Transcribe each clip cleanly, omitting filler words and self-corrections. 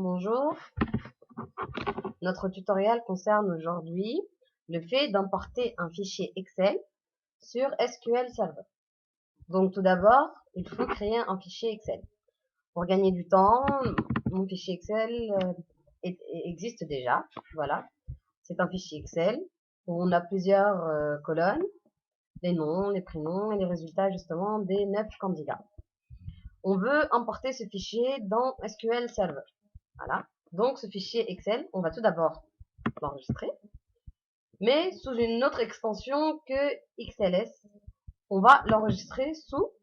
Bonjour, notre tutoriel concerne aujourd'hui le fait d'importer un fichier Excel sur SQL Server. Donc tout d'abord, il faut créer un fichier Excel. Pour gagner du temps, mon fichier Excel existe déjà. Voilà, c'est un fichier Excel où on a plusieurs colonnes, les noms, les prénoms et les résultats justement des 9 candidats. On veut importer ce fichier dans SQL Server. Voilà. Donc ce fichier Excel, on va tout d'abord l'enregistrer, mais sous une autre extension que XLS. On va l'enregistrer sous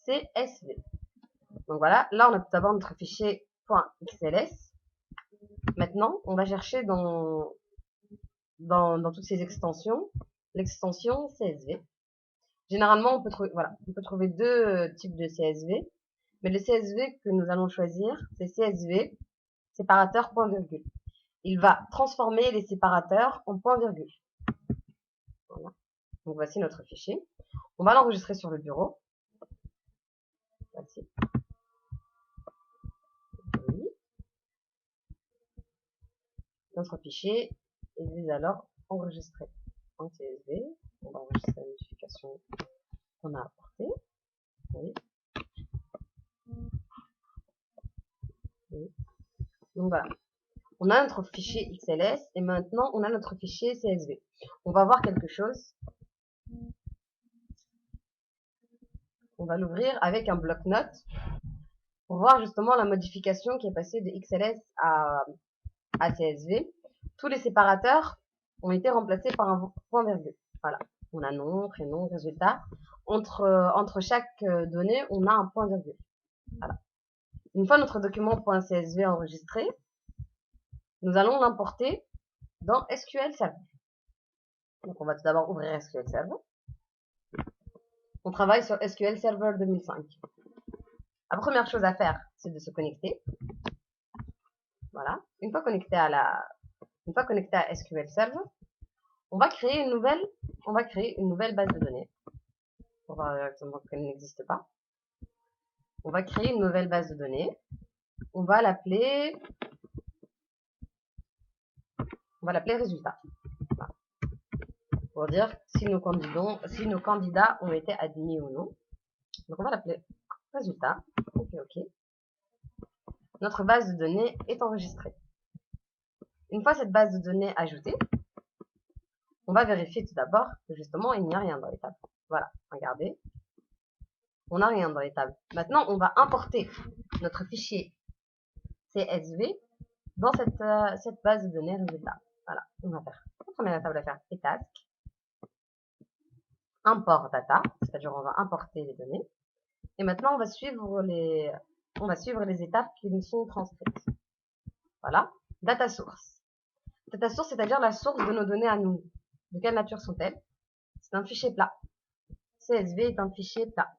CSV. Donc voilà, là on a tout d'abord notre fichier .xls. Maintenant, on va chercher dans toutes ces extensions l'extension CSV. Généralement, on peut trouver deux types de CSV, mais le CSV que nous allons choisir, c'est CSV séparateur point virgule. Il va transformer les séparateurs en point virgule. Voilà. Donc voici notre fichier. On va l'enregistrer sur le bureau. Voici. Oui. Notre fichier est alors enregistré en CSV. On va enregistrer la modification qu'on a apportée. Oui. Oui. Donc voilà. On a notre fichier XLS et maintenant on a notre fichier CSV. On va voir quelque chose. On va l'ouvrir avec un bloc-notes pour voir justement la modification qui est passée de XLS à CSV. Tous les séparateurs ont été remplacés par un point virgule. Voilà. On a nom, prénom, résultat. Entre chaque donnée, on a un point virgule. Voilà. Une fois notre document .csv enregistré, nous allons l'importer dans SQL Server. Donc on va tout d'abord ouvrir SQL Server. On travaille sur SQL Server 2005. La première chose à faire, c'est de se connecter. Voilà. Une fois connecté à SQL Server, on va créer une nouvelle base de données. On va voir directement qu'elle n'existe pas. On va créer une nouvelle base de données. On va l'appeler résultat. Voilà. Pour dire si nos candidats ont été admis ou non. Donc on va l'appeler résultat. Ok. Notre base de données est enregistrée. Une fois cette base de données ajoutée, on va vérifier tout d'abord que justement il n'y a rien dans les tables. Voilà, regardez. On n'a rien dans les tables. Maintenant, on va importer notre fichier CSV dans cette base de données résultat. Voilà, on va faire la première étape à faire est task. Import data, c'est-à-dire on va importer les données. Et maintenant, on va suivre les étapes qui nous sont transcrites. Voilà, data source. Data source, c'est-à-dire la source de nos données à nous. De quelle nature sont-elles? C'est un fichier plat. CSV est un fichier plat.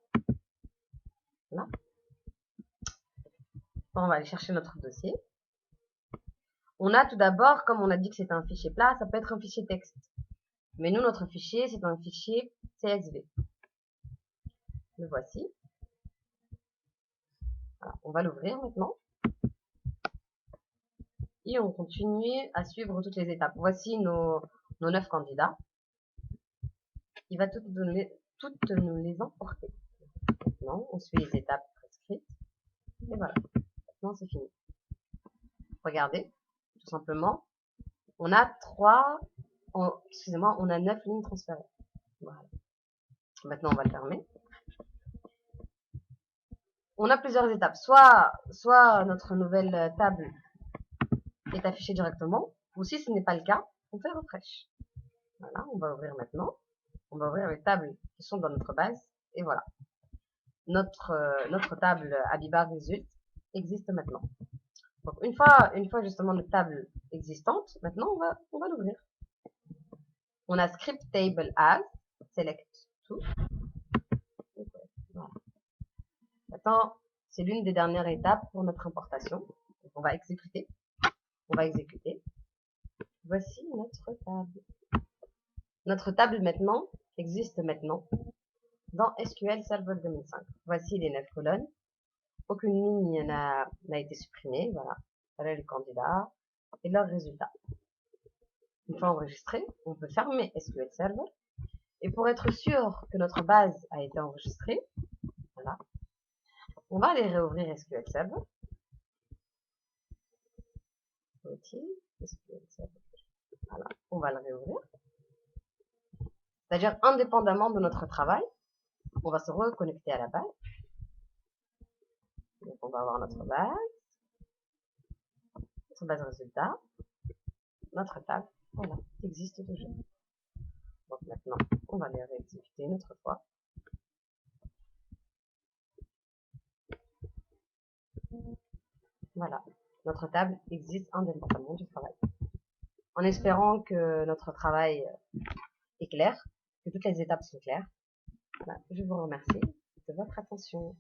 Voilà. Bon, on va aller chercher notre dossier. On a tout d'abord, comme on a dit que c'était un fichier plat, ça peut être un fichier texte. Mais nous, notre fichier, c'est un fichier CSV. Le voici. Voilà, on va l'ouvrir maintenant. Et on continue à suivre toutes les étapes. Voici nos 9 candidats. Il va toutes nous les emporter. Maintenant, on suit les étapes prescrites. Et voilà. Maintenant, c'est fini. Regardez, tout simplement. On a 9 lignes transférées. Voilà. Maintenant, on va le fermer. On a plusieurs étapes. Soit notre nouvelle table est affichée directement, ou si ce n'est pas le cas, on fait refresh. Voilà, on va ouvrir maintenant. On va ouvrir les tables qui sont dans notre base. Et voilà. Notre table Abiba Result existe maintenant. Donc une fois justement notre table existante, maintenant on va l'ouvrir. On a script table as, select tout. Voilà. Maintenant, c'est l'une des dernières étapes pour notre importation. Donc, on va exécuter. Voici notre table. Notre table maintenant existe maintenant dans SQL Server 2005. Voici les 9 colonnes. Aucune ligne n'a été supprimée. Voilà. Voilà les candidats et leurs résultats. Une fois enregistré, on peut fermer SQL Server. Et pour être sûr que notre base a été enregistrée, voilà, on va aller réouvrir SQL Server. SQL Server. Voilà, on va le réouvrir. C'est-à-dire, indépendamment de notre travail, on va se reconnecter à la base. Donc, on va avoir notre base résultat, notre table, voilà, qui existe toujours. Donc maintenant, on va les réexécuter une autre fois. Voilà, notre table existe indépendamment du travail. En espérant que notre travail est clair, que toutes les étapes sont claires. Voilà, je vous remercie de votre attention.